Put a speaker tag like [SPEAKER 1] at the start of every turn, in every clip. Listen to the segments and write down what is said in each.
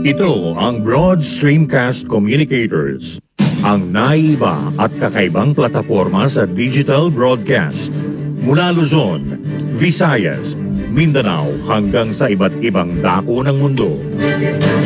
[SPEAKER 1] Ito ang Broad Stream Cast Communicators, ang naiba at kakaibang plataforma sa digital broadcast. Mula Luzon, Visayas, Mindanao hanggang sa iba't ibang dako ng mundo.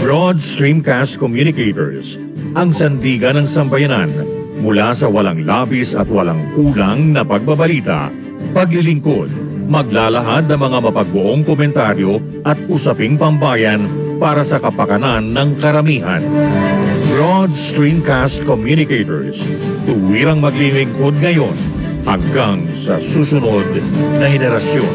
[SPEAKER 1] Broad Stream Cast Communicators, ang sandigan ng sambayanan mula sa walang labis at walang kulang na pagbabalita, paglilingkod, maglalahad ng mga mapagbuong komentaryo at usaping pambayan para sa kapakanan ng karamihan. Broad Stream Cast Communicators, tuwirang maglilingkod ngayon hanggang sa susunod na henerasyon.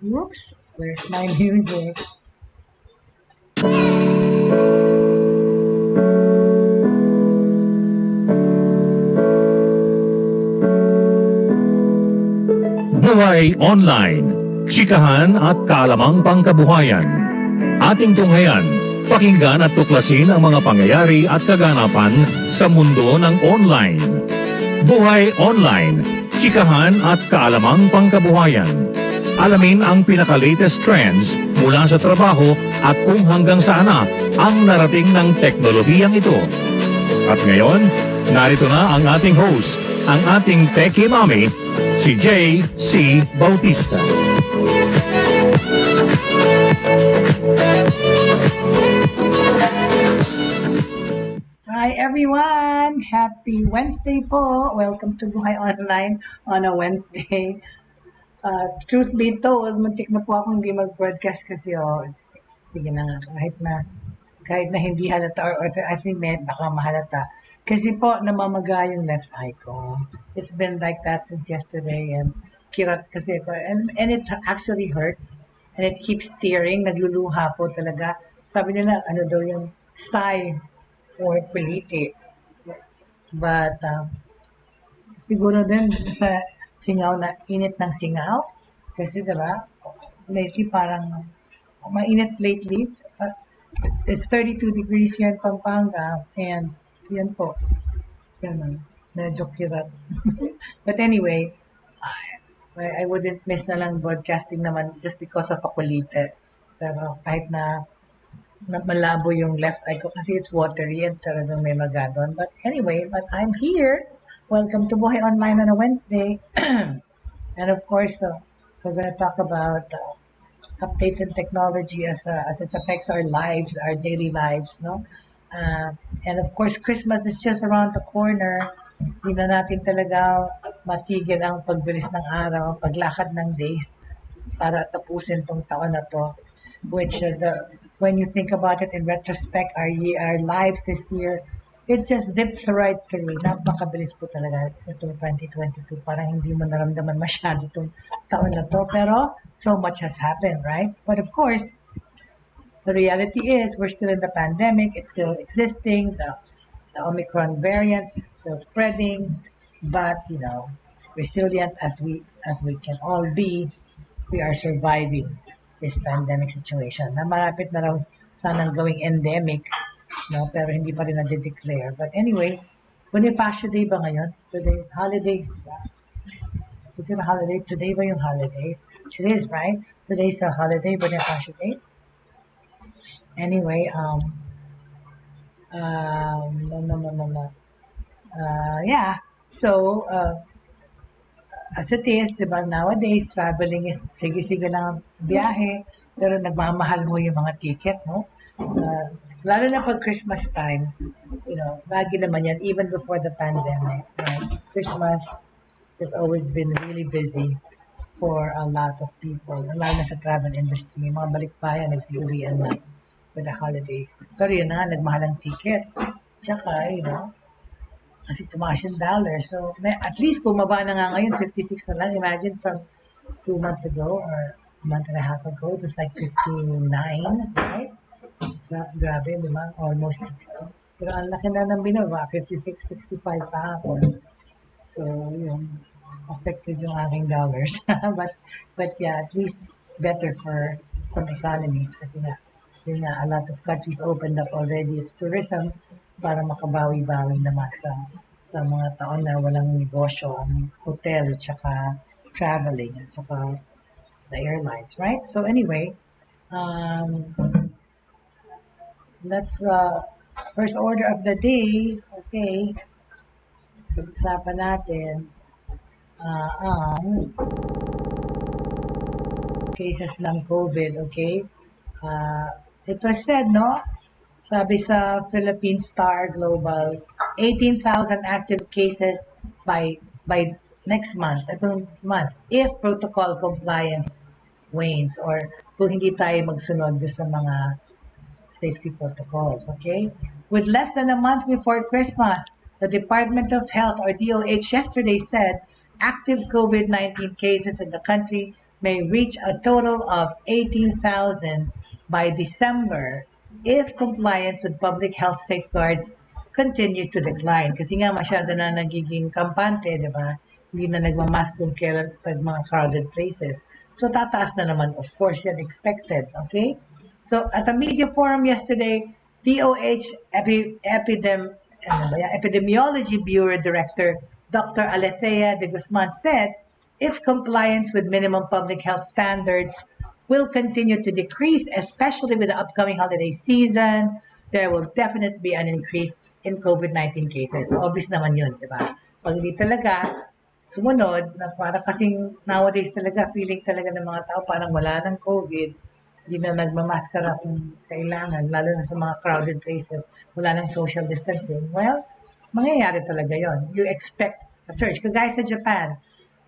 [SPEAKER 2] Oops, where's my music?
[SPEAKER 1] Buhay Online, Chikahan at Kaalamang Pangkabuhayan. Ating tunghayan, pakinggan at tuklasin ang mga pangyayari at kaganapan sa mundo ng online. Buhay Online, Chikahan at Kaalamang Pangkabuhayan. Alamin ang pinaka-latest trends mula sa trabaho at kung hanggang saan na ang narating ng teknolohiyang ito. At ngayon, narito na ang ating host, ang ating Techiemommy, si Jaye C. Bautista.
[SPEAKER 2] Hi everyone! Happy Wednesday po! Welcome to Buhay Online on a Wednesday. Truth be told, muntik na po ako hindi mag-broadcast kasi sige na nga, kahit na hindi halata or as in baka mahalata. Kasi po, namamaga yung left eye ko. It's been like that since yesterday and kirat kasi ako. And it actually hurts. And it keeps tearing. Nagluluha po talaga. Sabi nila, ano daw yung sty or kuliti. But, siguro din sa singaw na init ng singaw. Kasi diba, lately parang mainit lately. It's 32 degrees here in Pampanga. And yan po. Yan, medyo kirat. But anyway, I wouldn't miss na lang broadcasting naman just because of pakulite. Pero kahit na malabo yung left eye ko kasi it's watery and talagang may magadon. But anyway, I'm here. Welcome to Buhay Online on a Wednesday. And of course, we're going to talk about updates in technology as it affects our lives, our daily lives, no? And of course, Christmas is just around the corner. Hindi na natin talaga matigil ang pagbilis ng araw, paglakad ng days para tapusin tong taon na to. Which, when you think about it in retrospect, our lives this year, it just zips right through. Napakabilis po talaga itong 2022. Parang hindi mo naramdaman masyado itong taon na to. Pero so much has happened, right? But of course, the reality is we're still in the pandemic. It's still existing. The Omicron variant is still spreading. But, resilient as we can all be, we are surviving this pandemic situation. Na marapit na raw sanang gawing endemic, no? Pero hindi pa rin na-declare. But anyway, Bonifacio Day ba ngayon? Today, holiday. Is it a holiday? Today ba yung holiday? It is, right? Today's a holiday, Bonifacio Day. Anyway, yeah. So, as it is, diba, nowadays, traveling is sige-sige lang ang biyahe, pero nagmamahal mo yung mga ticket, no? Lalo na pag Christmas time, lagi naman yan, even before the pandemic, right? Christmas has always been really busy for a lot of people, lalo na sa travel industry. Mga balikbayan, nagsiuwian na for the holidays. Pero yun na, nagmahal ang ticket. Tsaka, kasi tumaas yung dollar. So, at least bumaba na nga ngayon, 56 na lang. Imagine from 2 months ago or a month and a half ago, it was like 59, right? So, grabe, di ba? Almost 60. Pero ang laki na ng binaba, 56, 65 pa hapon. So, yun, affected yung aking dollars. but yeah, at least better for some economies. Kasi nga, a lot of countries opened up already its tourism para makabawi-bawi naman sa mga taon na walang negosyo ang hotel, tsaka traveling, at tsaka the airlines, right? So anyway, um, that's first order of the day. Okay, pag-usapan natin ang cases ng COVID, okay? It was said, no? Sabi sa Philippine Star Global, 18,000 active cases by next month, itong month, if protocol compliance wanes or kung hindi tayo magsunod sa mga safety protocols, okay? With less than a month before Christmas, the Department of Health, or DOH, yesterday said active COVID-19 cases in the country may reach a total of 18,000 by December if compliance with public health safeguards continues to decline. Kasi nga masyado na nagiging kampante, di ba? Hindi na nagmamask kung kailan pag mga crowded places. So tataas na naman, of course, yan expected, okay? So at a media forum yesterday, DOH Epidemiology Bureau Director Dr. Alethea de Guzman said, if compliance with minimum public health standards will continue to decrease, especially with the upcoming holiday season, there will definitely be an increase in COVID-19 cases. Obvious naman yun, di ba? Pag hindi talaga sumunod, na parang kasing nowadays talaga, feeling talaga ng mga tao, parang wala ng COVID, hindi na nagmamaskara kung kailangan, lalo na sa mga crowded places, wala ng social distancing. Well, mangyayari talaga yon. You expect a surge. Kagaya sa Japan,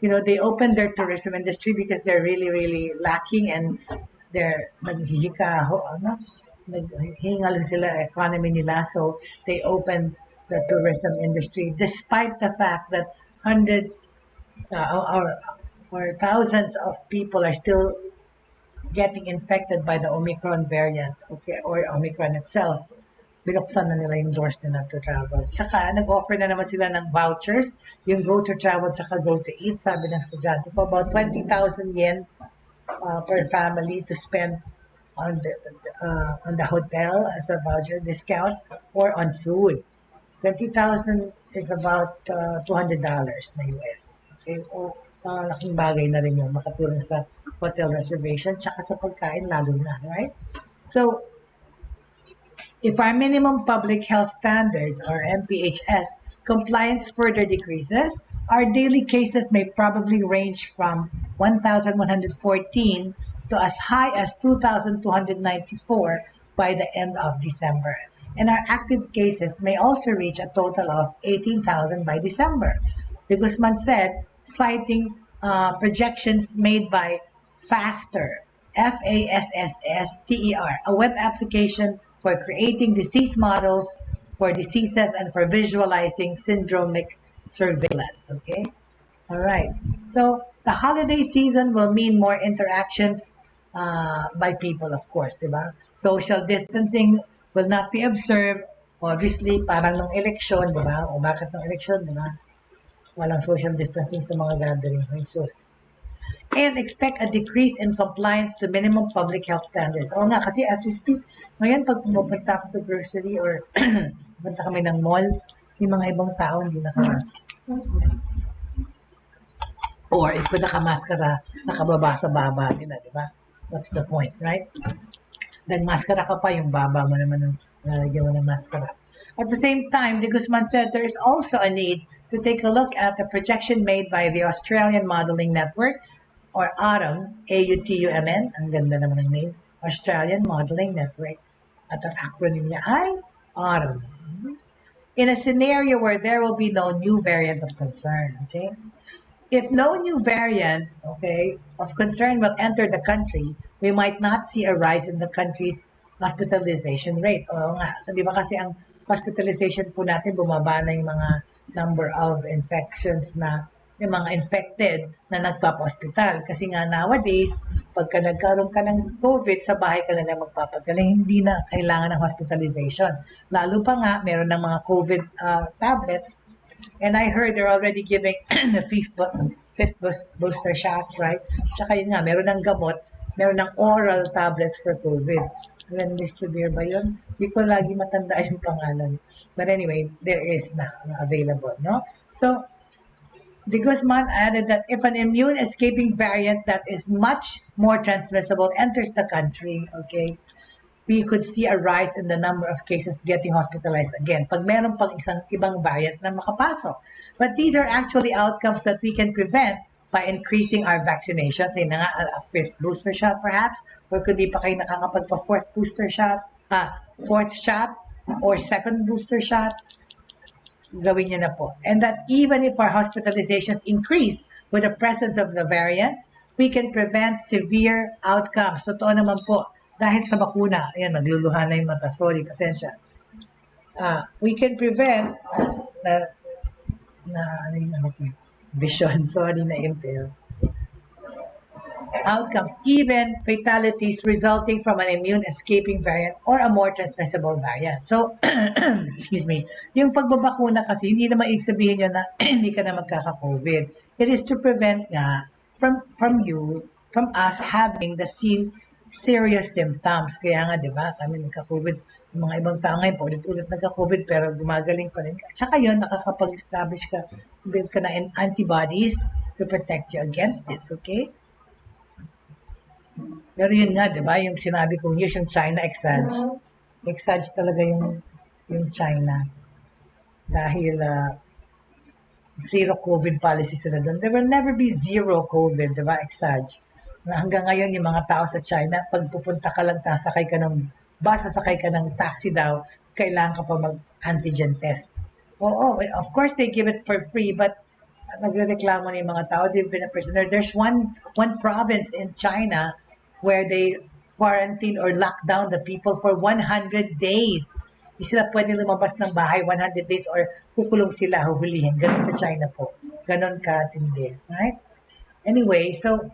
[SPEAKER 2] they opened their tourism industry because they're really, really lacking and they're naghingal sila economy nila. So they opened the tourism industry despite the fact that hundreds or thousands of people are still getting infected by the Omicron variant, okay, or Omicron itself. Binuksan na nila yung doors nila to travel. Saka, nag-offer na naman sila ng vouchers, yung go to travel, saka go to eat, sabi ng estudyante ko, about 20,000 yen per family to spend on the hotel as a voucher discount or on food. 20,000 is about $200 na US. Okay, o laking bagay na rin yung makatulong sa hotel reservation, tsaka sa pagkain lalo na, right? So, if our minimum public health standards, or MPHS, compliance further decreases, our daily cases may probably range from 1,114 to as high as 2,294 by the end of December. And our active cases may also reach a total of 18,000 by December. De Guzman said, citing projections made by FASTER, FASSSTER, a web application for creating disease models for diseases and for visualizing syndromic surveillance. Okay? All right. So the holiday season will mean more interactions by people, of course, diba? Social distancing will not be observed. Obviously, parang nung eleksyon, diba? O bakit nung eleksyon, diba? Walang social distancing sa mga gathering. Jesus. And expect a decrease in compliance to minimum public health standards. Oo nga, kasi as we speak, ngayon pag pumupunta ako sa grocery or punta kami ng mall, yung mga ibang tao hindi nakamask. Or if nakamaskara, nakababa sa baba nila, di ba? What's the point, right? Nagmaskara ka pa, yung baba mo naman ng lalagyan mo ng maskara. At the same time, De Guzman said there is also a need to take a look at the projection made by the Australian Modeling Network, or AUTUMN, AUTUMN, ang ganda naman ng name, Australian Modeling Network. At ang acronym niya ay AUTUMN. In a scenario where there will be no new variant of concern, okay? If no new variant, okay, of concern will enter the country, we might not see a rise in the country's hospitalization rate. O nga, di ba kasi ang hospitalization po natin, bumaba na yung mga number of infections na yung mga infected na nagpapa-hospital. Kasi nga nowadays, pagka nagkaroon ka ng COVID, sa bahay ka na lang magpapagaling, hindi na kailangan ng hospitalization. Lalo pa nga, meron ng mga COVID tablets, and I heard they're already giving the fifth booster shots, right? Tsaka yun nga, meron ng gamot, meron ng oral tablets for COVID. Remdesivir ba yun? Hindi ko lagi matanda yung pangalan. But anyway, there is now available, no? So, De Guzman added that if an immune escaping variant that is much more transmissible enters the country, okay, we could see a rise in the number of cases getting hospitalized again. Pag meron pang isang ibang variant na makapasok. But these are actually outcomes that we can prevent by increasing our vaccinations. Say na nga, a fifth booster shot perhaps, or could be pa kayo nakakapagpa fourth shot, or second booster shot. Gawin nyo na po. And that even if our hospitalizations increase with the presence of the variants, we can prevent severe outcomes. Totoo naman po. Dahil sa bakuna, ayan, nagluluha na yung mata. Sorry, pasensya. We can prevent vision, sorry, na-impale. Outcomes, even fatalities resulting from an immune escaping variant or a more transmissible variant. So, excuse me, yung pagbabakuna kasi, hindi naman ibig sabihin nyo na hindi ka na magkaka-COVID. It is to prevent nga from us having the serious symptoms. Kaya nga, di ba, kami nagka-COVID, yung mga ibang tao ngayon, ulit-ulit nagka-COVID, pero gumagaling pa rin. At saka yun, nakakapag-establish ka, build ka na antibodies to protect you against it, okay? Pero yun nga, di ba, yung sinabi kong news, yung China exage. Exage talaga yung China. Dahil zero COVID policy sila doon. There will never be zero COVID, di ba, exage. Na hanggang ngayon, yung mga tao sa China, pag pupunta ka lang, sasakay ka ng bus, sasakay ka ng taxi daw, kailangan ka pa mag-antigen test. Oo, of course, they give it for free, but nagreklamo na yung mga tao, they've been a prisoner. There's one province in China where they quarantine or lock down the people for 100 days. Hindi sila pwede lumabas ng bahay 100 days or kukulong sila, huhulihin. Ganun sa China po. Ganun katindi. Right? Anyway, so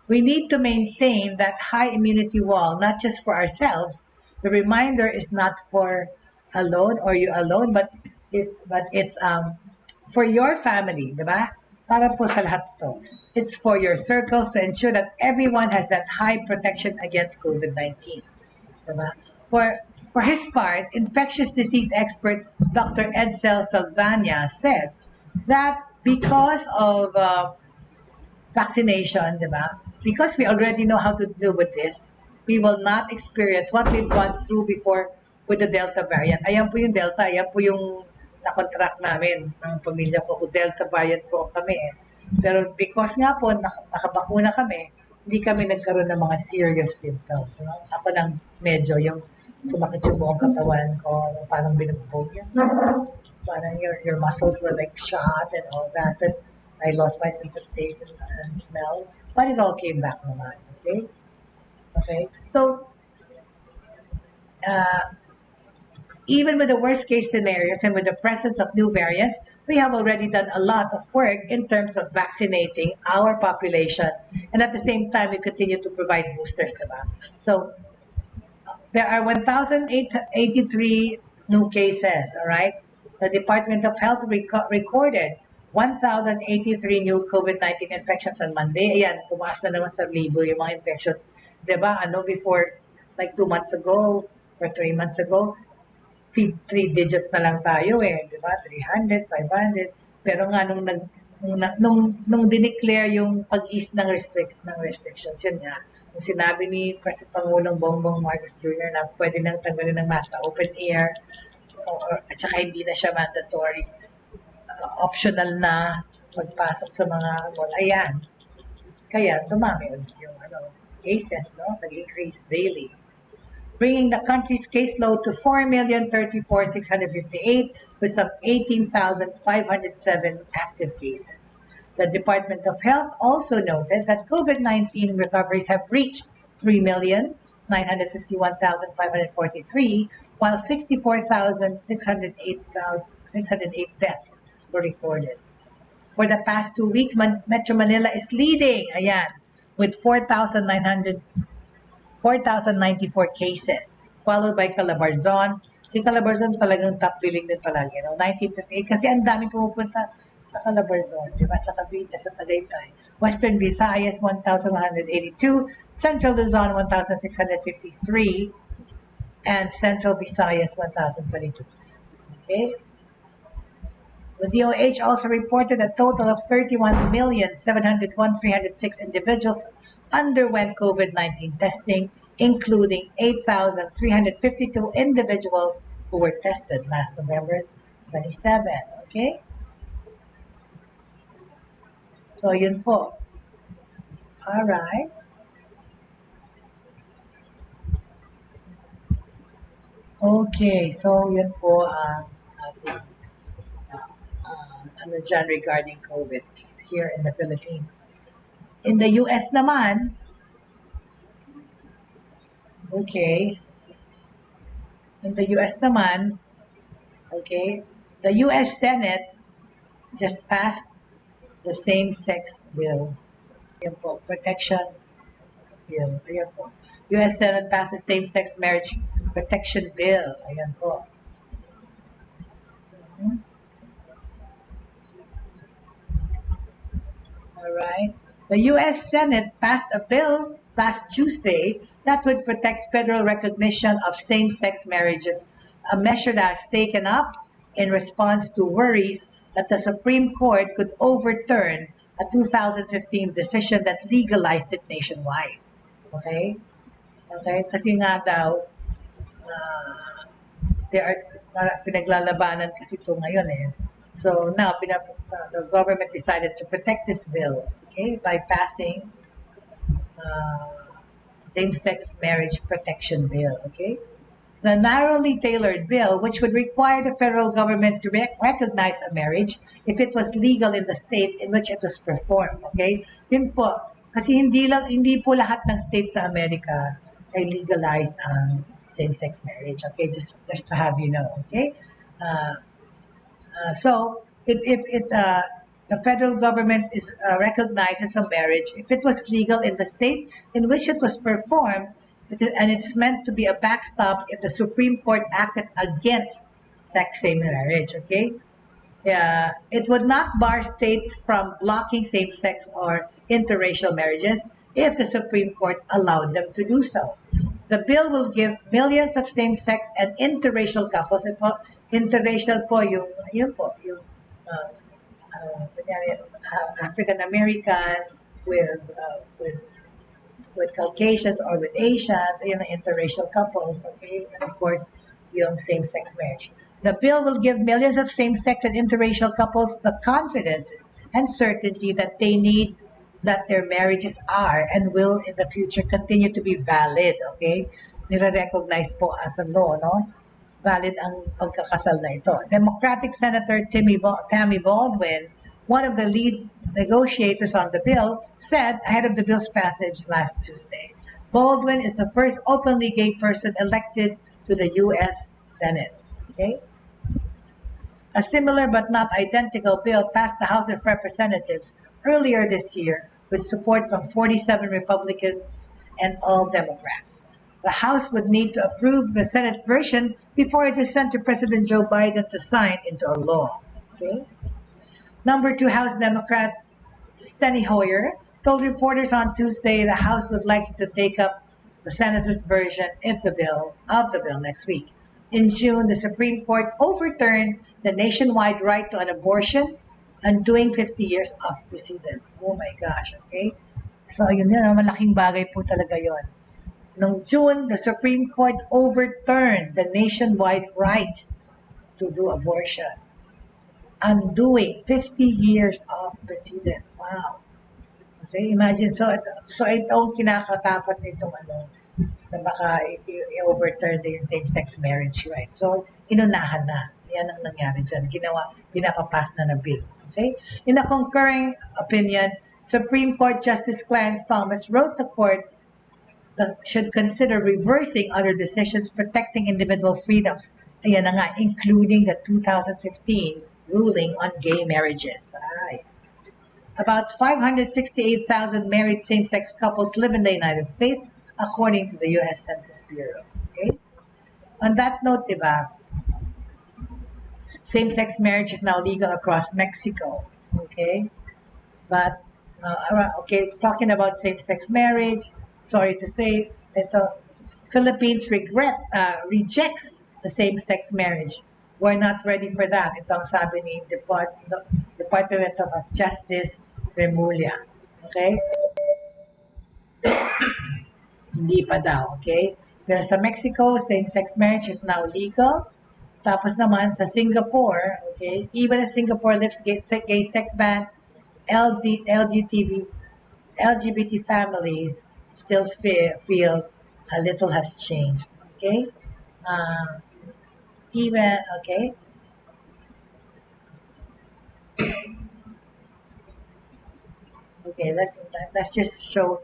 [SPEAKER 2] we need to maintain that high immunity wall, not just for ourselves. The reminder is not for alone or you alone, but it's for your family, di ba? Para po sa lahat to. It's for your circles to ensure that everyone has that high protection against COVID-19. Diba? For his part, infectious disease expert Dr. Edsel Salvania said that because of vaccination, diba? Because we already know how to deal with this, we will not experience what we've gone through before with the Delta variant. Ayan po yung Delta, ayan po yung na-contract namin ng pamilya ko. Delta variant po kami eh. Pero because nga po, nakabakuna kami, hindi kami nagkaroon ng mga serious symptoms. No? Ako lang medyo yung sumakit yung buong katawan ko, parang binugbog yun. Parang your muscles were like shot and all that. But I lost my sense of taste and smell. But it all came back naman. Okay? Okay? So, even with the worst case scenarios and with the presence of new variants, we have already done a lot of work in terms of vaccinating our population. And at the same time, we continue to provide boosters. Diba? So there are 1,083 new cases, all right? The Department of Health recorded 1,083 new COVID-19 infections on Monday. Ayan, tumaas na naman sa libo yung mga infections. Diba? Before, like 2 months ago or 3 months ago, 3 digits na lang tayo eh, di ba? 300, 500. Pero nga nung dineclare yung pag-ease ng restrictions, yun nga. Nung sinabi ni Pangulong Bongbong Marcos Jr. na pwede nang tanggalin ng mask sa open air, at saka hindi na siya mandatory, optional na magpasok sa mga mall. Ayan. Kaya dumami ulit yung cases, no? Nag-increase daily, bringing the country's caseload to 4,034,658 with some 18,507 active cases. The Department of Health also noted that COVID-19 recoveries have reached 3,951,543, while 64,608 deaths were recorded. For the past 2 weeks, Metro Manila is leading, ayan, with 4,094 cases, followed by Calabarzon. Si Calabarzon talagang top billing din palagi, 1958, kasi ang daming pumupunta sa Calabarzon, di ba? Sa Cavite, sa Tagaytay. Western Visayas, 1,182. Central Luzon, 1,653. and Central Visayas 1,022. Okay. The DOH also reported a total of 31,701,306 individuals underwent COVID-19 testing, including 8,352 individuals who were tested last November 27. Okay? So, yun po. Alright. Okay, so yun po ang ating ano dyan regarding COVID here in the Philippines. In the US naman, okay, in the US naman, okay, the US Senate just passed the same-sex bill. Ayan po, protection bill. Ayan po. US Senate passed the same-sex marriage protection bill. Ayan po. All right. The U.S. Senate passed a bill last Tuesday that would protect federal recognition of same-sex marriages, a measure that's taken up in response to worries that the Supreme Court could overturn a 2015 decision that legalized it nationwide. Okay? Okay? Kasi nga daw, pinaglalabanan kasi ito ngayon eh. So now, the government decided to protect this bill, okay, by passing same-sex marriage protection bill, okay? The narrowly tailored bill, which would require the federal government to recognize a marriage if it was legal in the state in which it was performed, okay? Yun po, kasi hindi po lahat ng states sa Amerika ay legalized ang same-sex marriage, okay? Just to have you know, okay? So if the federal government recognizes a marriage, if it was legal in the state in which it was performed, and it's meant to be a backstop if the Supreme Court acted against same marriage, okay? It would not bar states from blocking same-sex or interracial marriages if the Supreme Court allowed them to do so. The bill will give millions of same-sex and interracial couples, interracial po yung African American with Caucasians or with Asians, yun ang interracial couples, okay? And of course, yung same-sex marriage. The bill will give millions of same-sex and interracial couples the confidence and certainty that they need, that their marriages are and will in the future continue to be valid, okay? Nire-recognize po as a law, no? Valid ang pagkakasal na ito. Democratic Senator Tammy Baldwin, one of the lead negotiators on the bill, said ahead of the bill's passage last Tuesday. Baldwin is the first openly gay person elected to the U.S. Senate. Okay? A similar but not identical bill passed the House of Representatives earlier this year with support from 47 Republicans and all Democrats. The House would need to approve the Senate version before it is sent to President Joe Biden to sign into a law. Okay? Number 2 House Democrat Steny Hoyer told reporters on Tuesday the House would like to take up the Senator's version of the bill next week. In June, the Supreme Court overturned the nationwide right to an abortion, undoing 50 years of precedent. Oh my gosh, okay? So yun malaking bagay po talaga yon. Noong June, the Supreme Court overturned the nationwide right to do abortion, undoing 50 years of precedent. Wow. Okay, imagine, so ito ang kinakatakot nitong na baka i-overturn yung same-sex marriage right. So, inunahan na. Yan ang nangyari dyan. Pinapapas na bill. Okay? In a concurring opinion, Supreme Court Justice Clarence Thomas wrote the court that should consider reversing other decisions protecting individual freedoms. Ayan na nga, including the 2015 ruling on gay marriages. About 568,000 married same-sex couples live in the United States, according to the U.S. Census Bureau. Okay? On that note, diba, same-sex marriage is now legal across Mexico. Okay? But, talking about same-sex marriage, sorry to say, ito, Philippines rejects the same-sex marriage. We're not ready for that. Ito ang sabi ni Department of Justice Remulla. Okay? Hindi pa daw, okay? Pero sa Mexico, same-sex marriage is now legal. Tapos naman, sa Singapore, okay, even as Singapore lifts gay sex ban, LGBT families still feel a little has changed, okay? Okay? Okay, let's just show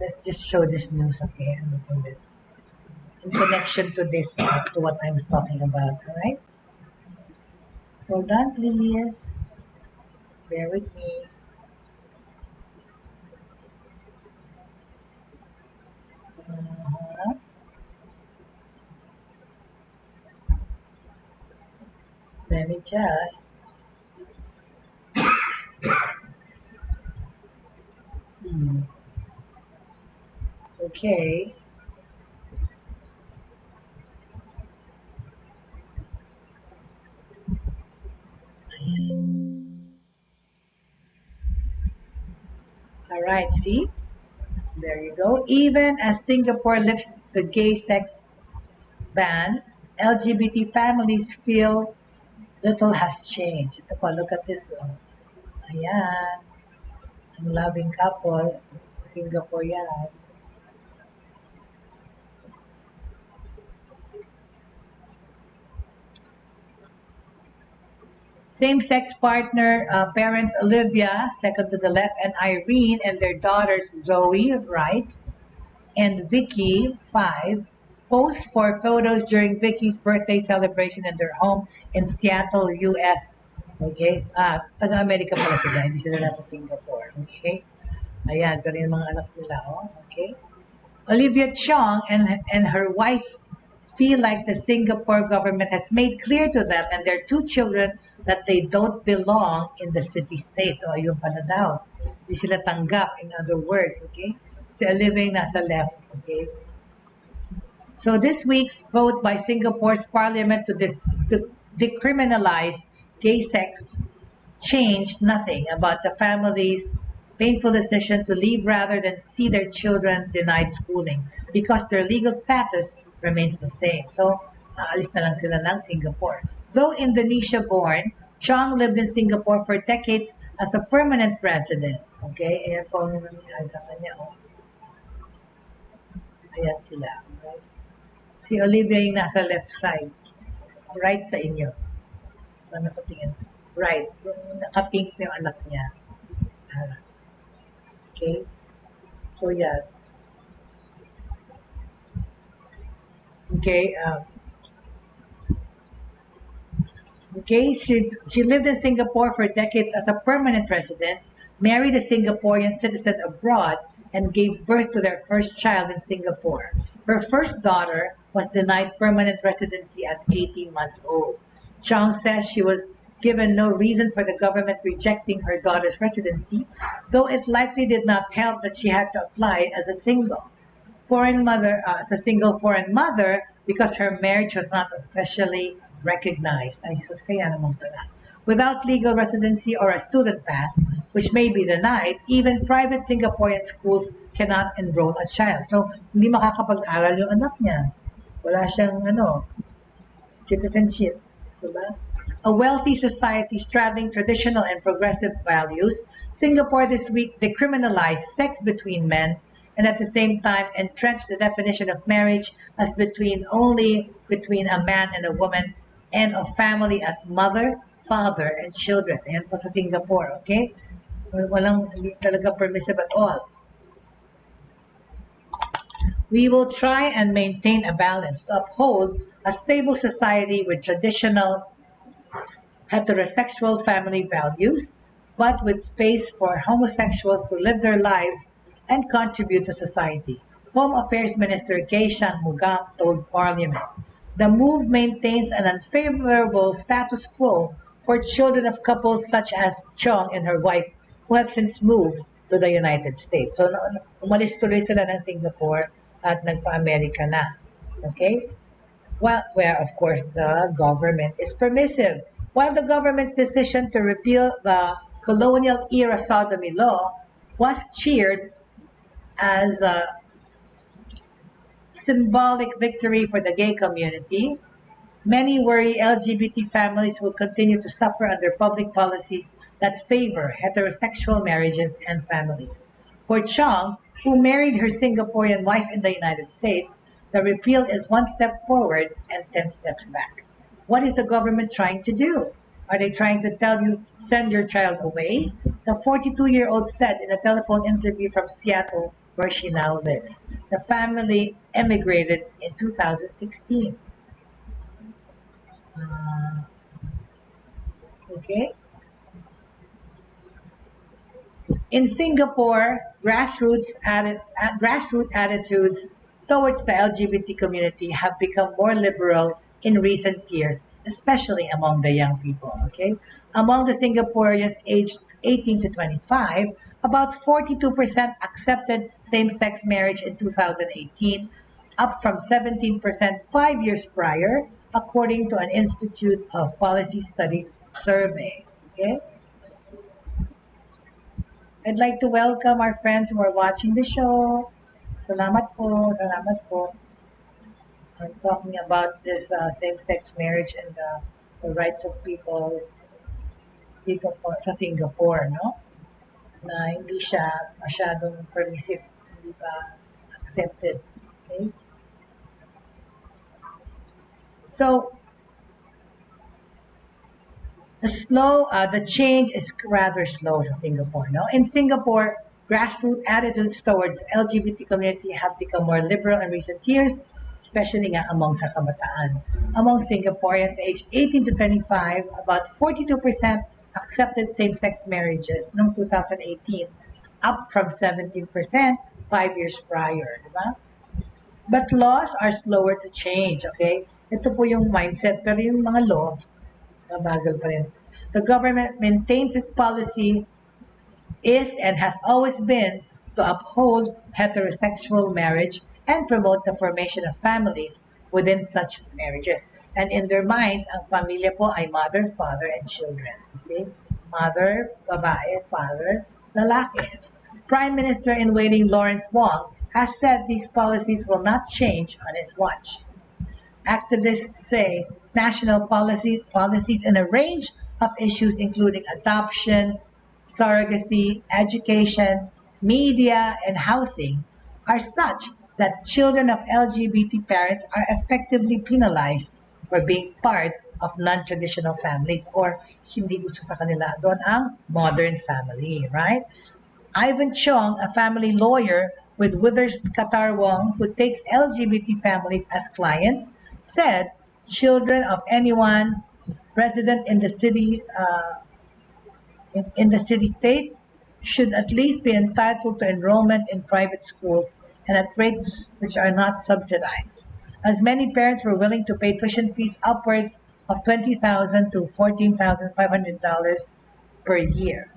[SPEAKER 2] this news, okay, a little bit in connection to this, to what I'm talking about. All right, hold on, please. Bear with me. Uh-huh. Let me just. Okay. All right, see? There you go. Even as Singapore lifts the gay sex ban, LGBT families feel little has changed. Ito po, look at this one. Ayan. Ang loving couple, Singapore yan. Same-sex partner parents Olivia, second to the left, and Irene and their daughters Zoe, right, and Vicky, 5, posed for photos during Vicky's birthday celebration in their home in Seattle, US. Okay? Taga-Amerika pala sila, hindi sila nasa Singapore. Okay? Ayan, pero yung mga anak nila, oh. Okay? Olivia Chong and her wife feel like the Singapore government has made clear to them and their 2 children that they don't belong in the city-state. O, ayun pala daw. Hindi sila tanggap, in other words, okay? Si Olivia yung nasa left, okay? So this week's vote by Singapore's parliament to decriminalize gay sex changed nothing about the family's painful decision to leave rather than see their children denied schooling because their legal status remains the same. So, aalis na lang sila ng Singapore. Though Indonesia-born, Chong lived in Singapore for decades as a permanent resident. Okay? Ayan po ang nangyari sa kanya. Oh. Ayan sila. Right? Si Olivia yung nasa left side. Right sa inyo. So, nakatingin. Right. Yung nakapink na yung anak niya. Okay? So, yeah. Okay, okay, she lived in Singapore for decades as a permanent resident, married a Singaporean citizen abroad, and gave birth to their first child in Singapore. Her first daughter was denied permanent residency at 18 months old. Chong says she was given no reason for the government rejecting her daughter's residency, though it likely did not help that she had to apply as a single foreign mother because her marriage was not officially recognized. Ay, sus, kaya naman pala. Without legal residency or a student pass, which may be denied, even private Singaporean schools cannot enroll a child. So, hindi makakapag-aral yung anak niya. Wala siyang, citizenship. Diba? A wealthy society straddling traditional and progressive values, Singapore this week decriminalized sex between men and at the same time entrenched the definition of marriage as only between a man and a woman and of family as mother, father, and children. Ayan po sa Singapore, okay? Hindi talaga permissive at all. We will try and maintain a balance to uphold a stable society with traditional heterosexual family values, but with space for homosexuals to live their lives and contribute to society. Home Affairs Minister Kay Shanmugam told Parliament. The move maintains an unfavorable status quo for children of couples such as Chong and her wife who have since moved to the United States. So, umalis tuloy sila ng Singapore at nagpa-Amerika na. Okay? Well, where of course the government is permissive. While the government's decision to repeal the colonial era sodomy law was cheered as a symbolic victory for the gay community, many worry LGBT families will continue to suffer under public policies that favor heterosexual marriages and families. For Chong, who married her Singaporean wife in the United States, the repeal is one step forward and 10 steps back. What is the government trying to do? Are they trying to tell you, send your child away? The 42-year-old said in a telephone interview from Seattle, where she now lives. The family emigrated in 2016. Uh, okay. In Singapore, grassroots attitudes towards the LGBT community have become more liberal in recent years, especially among the young people. Okay, among the Singaporeans aged 18 to 25, about 42% accepted same-sex marriage in 2018, up from 17% 5 years prior, according to an Institute of Policy Studies survey. Okay. I'd like to welcome our friends who are watching the show. Salamat po, salamat po. I'm talking about this same-sex marriage and the rights of people dito po sa Singapore, no? Na hindi siya masyadong permissive, hindi pa accepted. Okay? So, the change is rather slow in Singapore. No, in Singapore, grassroots attitudes towards LGBT community have become more liberal in recent years, especially nga among sa kabataan. Among Singaporeans aged 18 to 25, about 42% accepted same-sex marriages noong 2018, up from 17% 5 years prior, di ba? But laws are slower to change, okay? Ito po yung mindset, pero yung mga law, mabagal pa rin. The government maintains its policy is and has always been to uphold heterosexual marriage and promote the formation of families within such marriages. And in their minds, ang pamilya po ay mother, father, and children. Okay? Mother, babae, father, lalaki. Prime Minister in waiting Lawrence Wong has said these policies will not change on his watch. Activists say national policies in a range of issues including adoption, surrogacy, education, media, and housing are such that children of LGBT parents are effectively penalized for being part of non-traditional families or hindi gusto sa kanila doon ang modern family, right? Ivan Chong, a family lawyer with Withers Katarwong, who takes LGBT families as clients, said children of anyone resident in the city in the city state should at least be entitled to enrollment in private schools and at rates which are not subsidized, as many parents were willing to pay tuition fees upwards of $20,000 to $14,500 per year.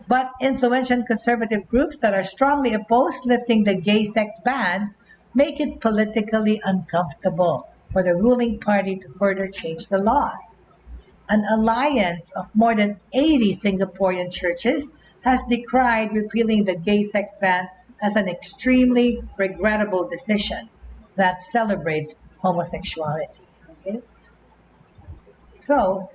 [SPEAKER 2] But influential conservative groups that are strongly opposed lifting the gay sex ban make it politically uncomfortable for the ruling party to further change the laws. An alliance of more than 80 Singaporean churches has decried repealing the gay sex ban as an extremely regrettable decision that celebrates homosexuality. Okay? So,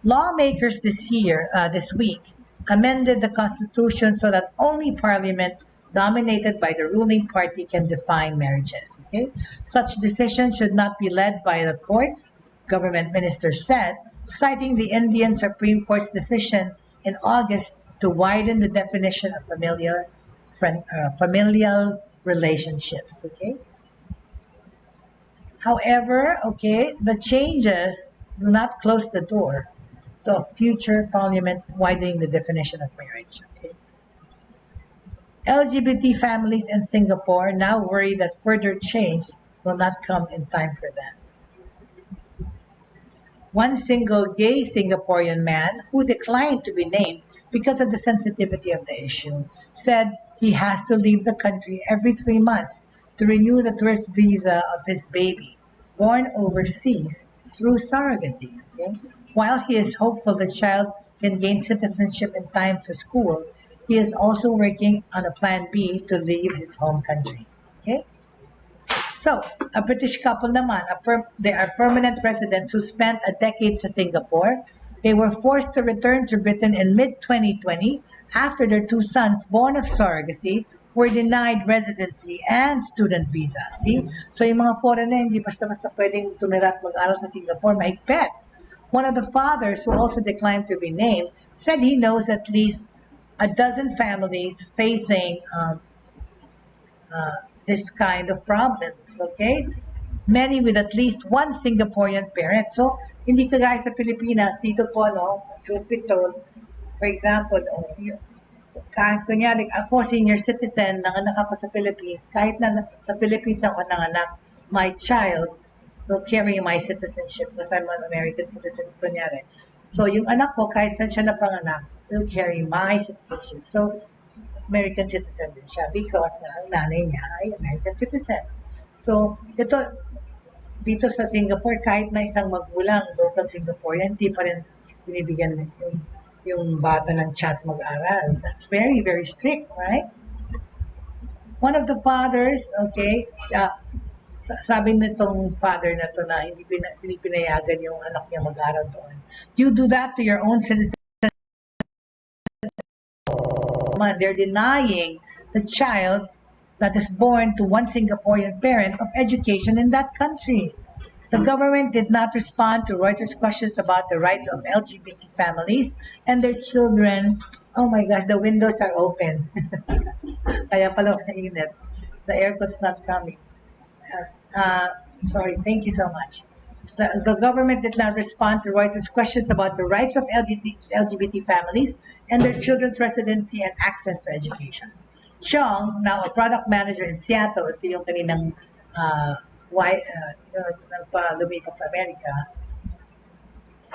[SPEAKER 2] lawmakers this week, amended the Constitution so that only Parliament dominated by the ruling party can define marriages. Okay? Such decisions should not be led by the courts, government minister said, citing the Indian Supreme Court's decision in August to widen the definition of familial relationships. Okay? However, okay, the changes do not close the door to a future parliament widening the definition of marriage. Okay? LGBT families in Singapore now worry that further change will not come in time for them. One single gay Singaporean man, who declined to be named because of the sensitivity of the issue, said he has to leave the country every 3 months to renew the tourist visa of his baby, born overseas through surrogacy. Okay? While he is hopeful the child can gain citizenship in time for school, he is also working on a plan B to leave his home country. Okay? So, a British couple naman, they are permanent residents who spent a decade sa Singapore. They were forced to return to Britain in mid-2020 after their 2 sons, born of surrogacy, were denied residency and student visa. See? So, yung mga foreigner, hindi basta-basta pwedeng tumira at mag-aral sa Singapore, mahigpit. One of the fathers, who also declined to be named, said he knows at least a dozen families facing this kind of problems, okay? Many with at least one Singaporean parent. So, hindi kagaya sa Pilipinas, dito po, no, truth be told, for example, kunyari, ako, senior citizen, nanganak ako sa Philippines, kahit na sa Philippines ako nanganak, my child will carry my citizenship because I'm an American citizen, kunyari. So, yung anak ko, kahit saan siya napanganak, will carry my citizenship. So, American citizen din siya because ang nanay niya ay American citizen. So, dito sa Singapore, kahit na isang magulang, local Singaporean, hindi pa rin binibigyan yung bata ng chance mag-aral. That's very, very strict, right? One of the fathers, okay, sabi nitong father na to na hindi pinayagan yung anak niya mag-aral doon. You do that to your own citizen. They're denying the child that is born to one Singaporean parent of education in that country. The government did not respond to Reuters' questions about the rights of LGBT families and their children. Oh my gosh, the windows are open. Kaya pala mainit. The aircon's not coming. Sorry, thank you so much. The government did not respond to Reuters' questions about the rights of LGBT families and their children's residency and access to education. Chong, now a product manager in Seattle, ito yung kaninang lumipat sa Amerika,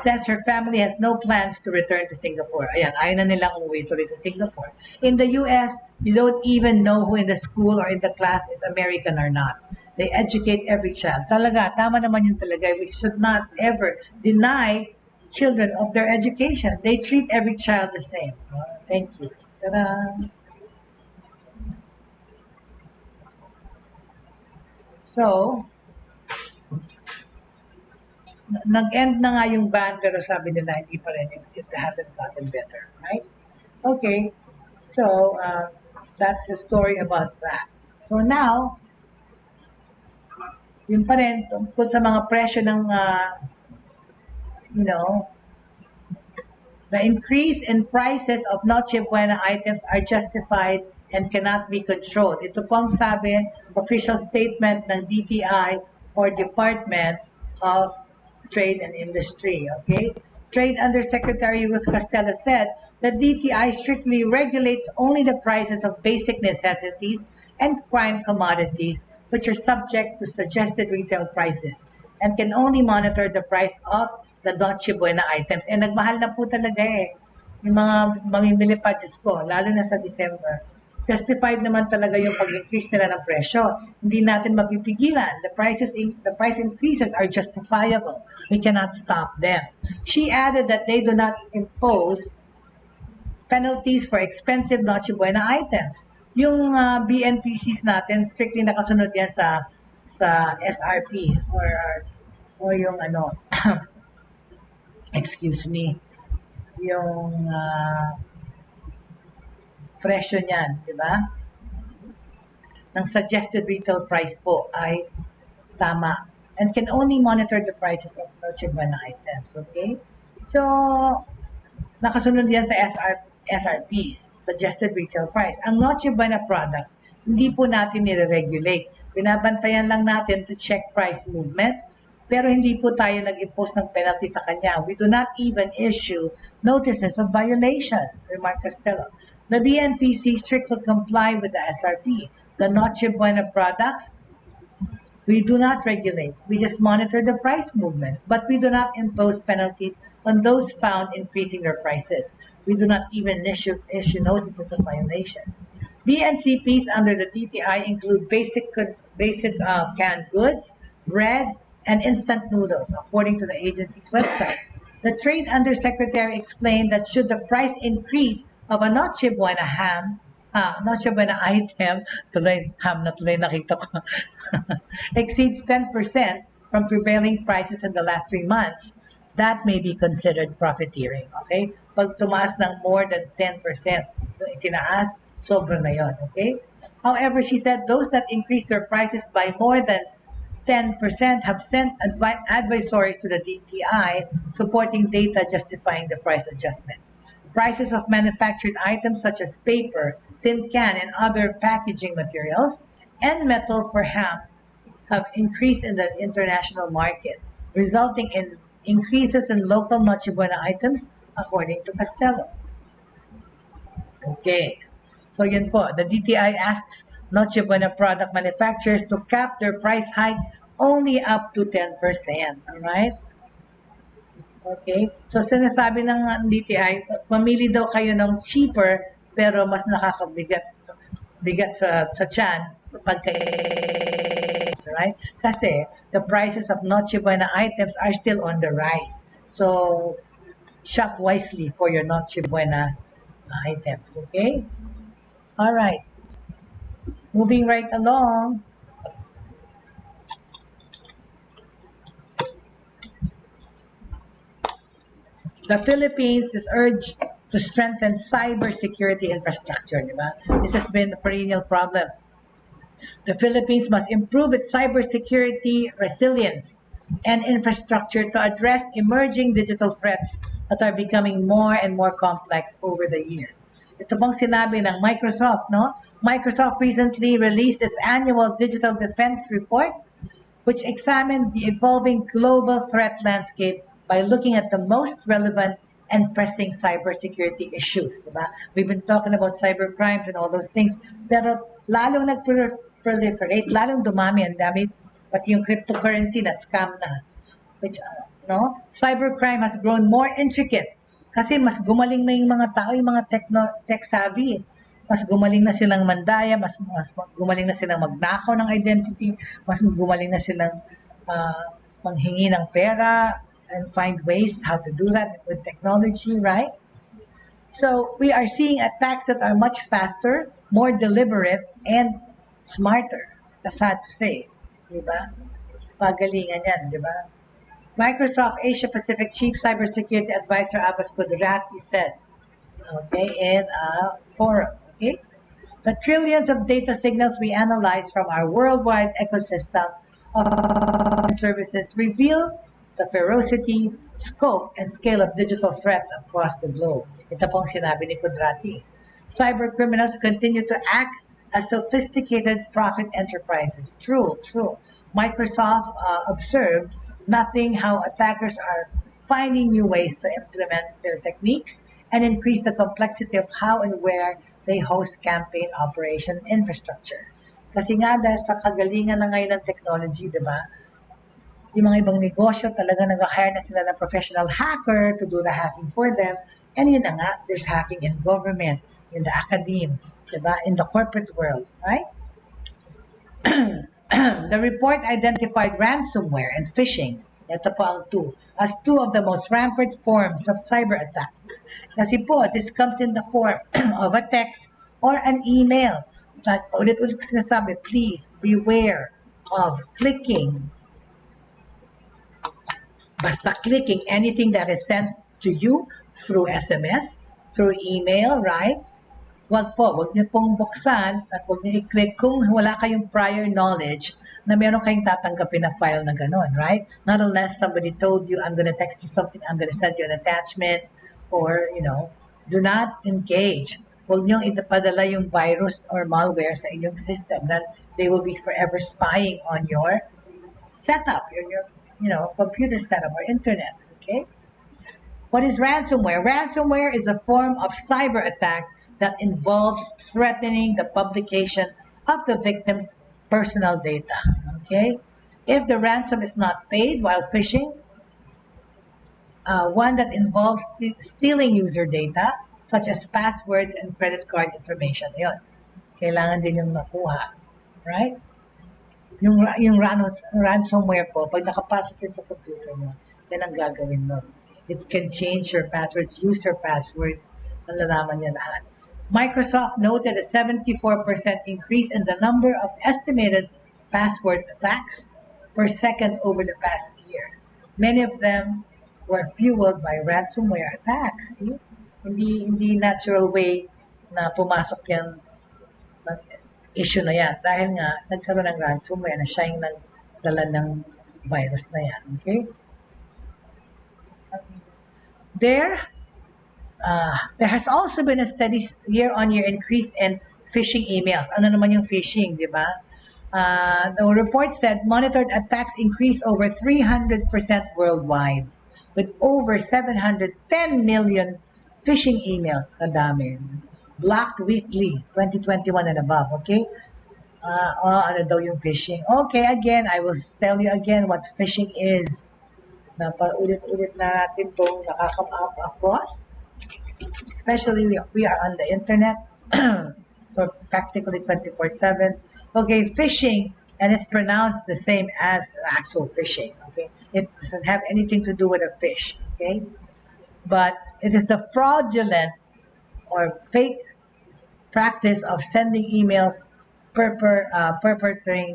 [SPEAKER 2] says her family has no plans to return to Singapore. Ayan, ayaw na nilang umuwi tuloy sa Singapore. In the US, you don't even know who in the school or in the class is American or not. They educate every child. Talaga, tama naman yun talaga. We should not ever deny children of their education. They treat every child the same. Thank you. Ta-da! So, nag-end na nga yung ban, pero sabi nila, hindi pa rin. It hasn't gotten better, right? Okay. So, that's the story about that. So now, yun pa rin, tungkol sa mga presyo ng, the increase in prices of Noche Buena items are justified and cannot be controlled. Ito po ang sabi, official statement ng DTI or Department of Trade and Industry, okay? Trade Undersecretary Ruth Costello said that DTI strictly regulates only the prices of basic necessities and prime commodities, which are subject to suggested retail prices and can only monitor the price of the Noche Buena items. And nagmahal na po talaga yung mga mamimili pa, Diyos ko, lalo na sa December. Justified naman talaga yung pag-increase nila ng presyo. Hindi natin mapipigilan. The price increases are justifiable. We cannot stop them. She added that they do not impose penalties for expensive Noche Buena items. Yung BNPCs natin, strictly nakasunod yan sa SRP or yung excuse me, yung presyo niyan, di ba? Ng suggested retail price po ay tama and can only monitor the prices of Noche Buena items, okay? So, nakasunod yan sa SRP, suggested retail price. Ang Noche Buena products, hindi po natin nire-regulate. Binabantayan lang natin to check price movement, pero hindi po tayo nag-impose ng penalty sa kanya. We do not even issue notices of violation, remarked Costello. The BNPC strictly comply with the SRP. The Noche Buena products, we do not regulate. We just monitor the price movements, but we do not impose penalties on those found increasing their prices. We do not even issue notices of violation. BNCPs under the DTI include basic canned goods, bread, and instant noodles, according to the agency's website. The Trade Undersecretary explained that should the price increase of a Noche Buena Noche Buena item, tuloy ham na tuloy nakita ko, exceeds 10% from prevailing prices in the last 3 months, that may be considered profiteering. Okay? Pag tumaas ng more than 10%, itinaas, sobra na yun. Okay? However, she said those that increase their prices by more than 10% have sent advisories to the DTI supporting data justifying the price adjustments. Prices of manufactured items such as paper, tin can, and other packaging materials, and metal for ham have increased in the international market, resulting in increases in local Noche Buena items, according to Castello. Okay. So yun po, the DTI asks Noche Buena product manufacturers to cap their price hike only up to 10%. Alright? Okay? So sinasabi ng DTI, pamili daw kayo ng cheaper pero mas nakakabigat sa tiyan pagka, right? Kasi the prices of Noche Buena items are still on the rise. So shop wisely for your Noche Buena items. Okay? All right. Moving right along. The Philippines is urged to strengthen cybersecurity infrastructure. Diba? This has been a perennial problem. The Philippines must improve its cybersecurity resilience and infrastructure to address emerging digital threats that are becoming more and more complex over the years. Ito bang sinabi ng Microsoft, no? Microsoft recently released its annual Digital Defense Report, which examined the evolving global threat landscape by looking at the most relevant and pressing cybersecurity issues. Diba? We've been talking about cyber crimes and all those things, pero lalong nag-proliferate, lalong dumami, ang dami, pati yung cryptocurrency na scam na. Which, no? Cybercrime has grown more intricate kasi mas gumaling na yung mga tao, yung mga tech-savvy. Mas gumaling na silang mandaya, mas gumaling na silang magnakaw ng identity, mas gumaling na silang manghingi ng pera, and find ways how to do that with technology, right? So we are seeing attacks that are much faster, more deliberate, and smarter. That's sad to say, di ba? Pagalingan yan, di ba? Microsoft Asia Pacific Chief Cybersecurity Advisor Abbas Kudrati said, okay, in a forum, okay? The trillions of data signals we analyze from our worldwide ecosystem of services reveal the ferocity, scope, and scale of digital threats across the globe. Ito pong sinabi ni Kudrati. Cyber criminals continue to act as sophisticated profit enterprises. True. Microsoft observed nothing how attackers are finding new ways to implement their techniques and increase the complexity of how and where they host campaign operation infrastructure. Kasi nga dahil sa kagalingan na ngayon ng technology, di ba? Yung mga ibang negosyo talaga nag-hire na sila ng professional hacker to do the hacking for them. And yun na nga, there's hacking in government, in the academe, diba? In the corporate world, right? The report identified ransomware and phishing, ito po ang as two of the most rampant forms of cyber attacks. Kasi po, this comes in the form of a text or an email. Like, ulit-ulit ko sinasabi, please beware of clicking anything that is sent to you through SMS, through email, right? Wag niyo pong buksan at wag niyo i-click kung wala kayong prior knowledge na meron kayong tatanggapin na file na ganun, right? Not unless somebody told you, I'm gonna text you something, I'm gonna send you an attachment, or, do not engage. Wag niyong ipadala yung virus or malware sa inyong system that they will be forever spying on your setup, your computer setup or internet, okay? What is ransomware? Ransomware is a form of cyber attack that involves threatening the publication of the victim's personal data, okay? If the ransom is not paid while phishing, one that involves stealing user data, such as passwords and credit card information, yun. kailangan din yung makuha. Right? Yung ransomware po, pag nakapasok yun sa computer mo, yan ang gagawin nun. It can change your passwords, use your passwords, malalaman niya lahat. Microsoft noted a 74% increase in the number of estimated password attacks per second over the past year. Many of them were fueled by ransomware attacks. See? Hindi natural way na pumasok yan ng issue na yan. Dahil nga, nagkaroon ng ransomware na siya yung nagdala ng virus na yan. Okay? There has also been a steady year-on-year increase in phishing emails. Ano naman yung phishing, di ba? The report said monitored attacks increased over 300% worldwide with over 710 million phishing emails. Kadami. Blocked weekly, 2021 and above, okay? Ano daw yung phishing? Okay, again, I will tell you again what phishing is. Napaulit-ulit na natin itong nakaka-up across. Especially we are on the internet for practically 24/7. Okay, phishing, and it's pronounced the same as actual fishing. Okay, it doesn't have anything to do with a fish. Okay, but it is the fraudulent or fake practice of sending emails purporting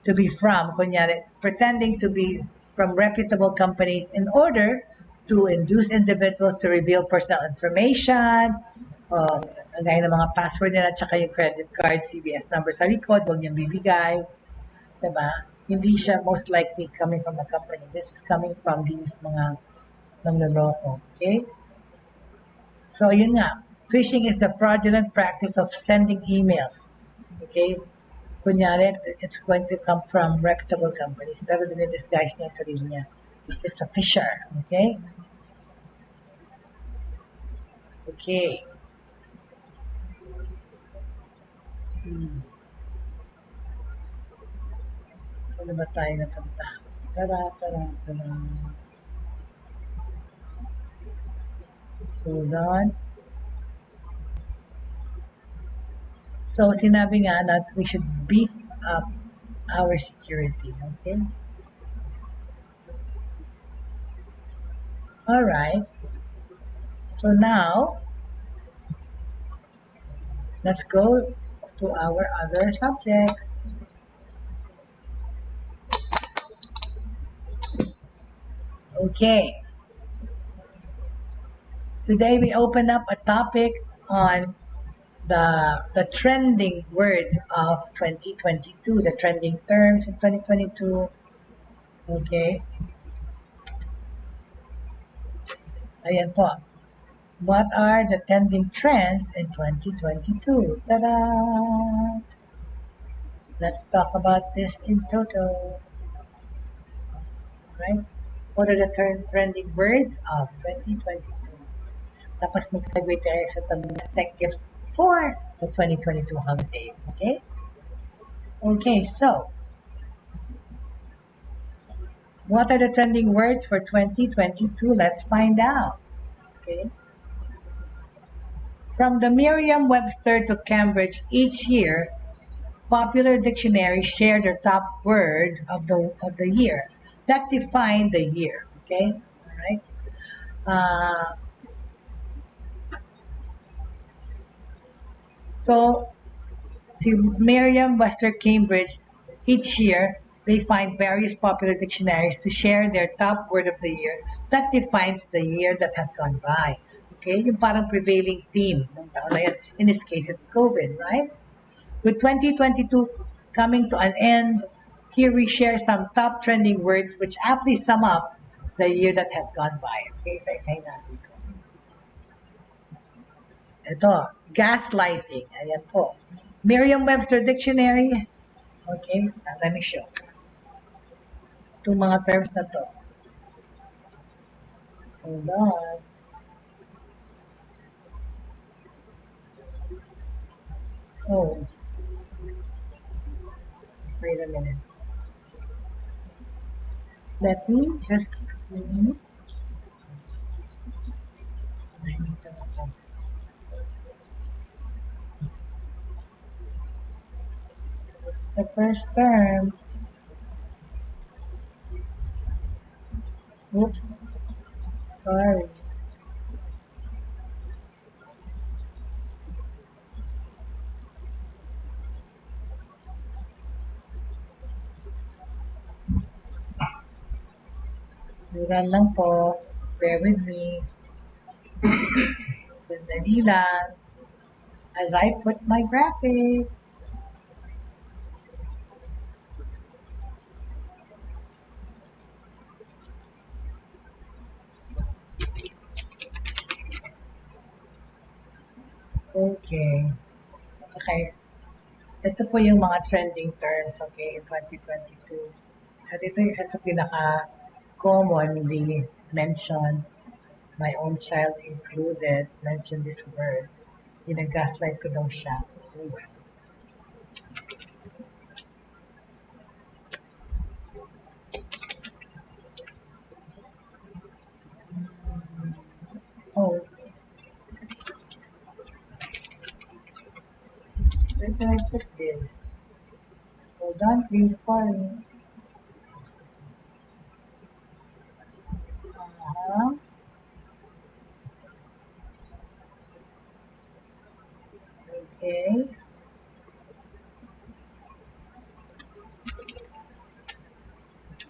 [SPEAKER 2] to be from, kunyari, pretending to be from reputable companies in order to induce individuals to reveal personal information, gaya ng mga password nila, tsaka yung credit card, CVS number sa likod, huwag niyang bibigay. Diba? Hindi siya most likely coming from a company. This is coming from these mga nangloloko. Okay? So, yun nga. Phishing is the fraudulent practice of sending emails. Okay? Kunyari, it's going to come from reputable companies. Pero dinidisguise niya yung sarili niya. It's a fisher. Okay? Okay. Ano ba tayo napunta? Tara. Hold on. So, sinabi nga that we should beef up our security. Okay? Alright. So now, let's go to our other subjects. Okay. Today we open up a topic on the trending words of 2022, the trending terms in 2022. Okay. Ayan po. What are the trending trends in 2022? Ta-da! Let's talk about this in total. Right? What are the trending words of 2022? Tapos mag-segue tayo sa best tech gifts for the 2022 holidays. Okay? Okay, so what are the trending words for 2022? Let's find out. Okay? From the Merriam-Webster to Cambridge each year, popular dictionaries share their top word of the year that define the year. Okay? All right? So, see, Merriam-Webster Cambridge, each year, they find various popular dictionaries to share their top word of the year that defines the year that has gone by. Okay? Yung parang prevailing theme ng taon na yan. In this case, it's COVID, right? With 2022 coming to an end, here we share some top trending words which aptly sum up the year that has gone by. Okay, isa-isahin natin ito. Ito, gaslighting. Ayan po. Merriam-Webster Dictionary. Okay, let me show. Itong mga terms na to. Hold on. Oh. Wait a minute. Let me just... The first term. Oops, sorry. Duran lang po. Bear with me. Sandali lang. As I put my graphic. Okay. Okay. Ito po yung mga trending terms, okay, in 2022. At ito yung isa sa pinaka-commonly mentioned. My own child included mentioned this word. Ginagaslight ko daw siya. Oh, well. Oh, where did I put this? Hold on, please. Sorry. Uh-huh. Okay.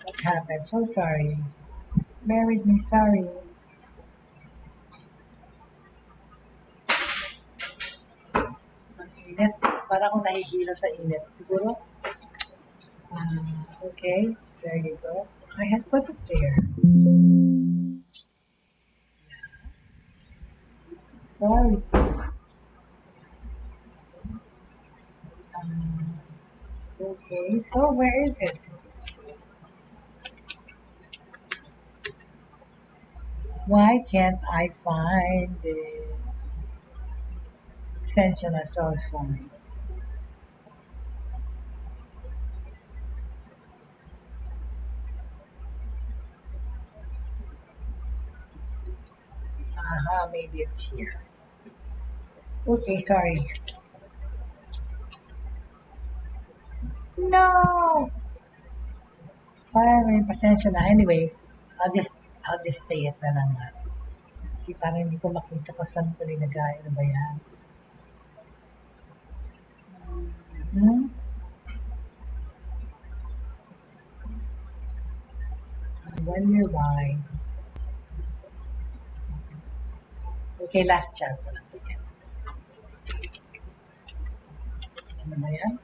[SPEAKER 2] What happened? So sorry. Bear with me. Sorry. Ang init. Para akong nahihilo sa init. Siguro. Okay. There you go. I had put it there. Sorry. Okay. So where is it? Why can't I find the extension? I'm so sorry. Maybe it's here. Okay, sorry. No! Sorry, pasensya na. Anyway, I'll just say it na lang nga. Kasi parang hindi ko makita kung saan ko nilagay. Ano ba yan? Hmm? I wonder why. Okay, last chance na lang. Yan. Ano ba yan?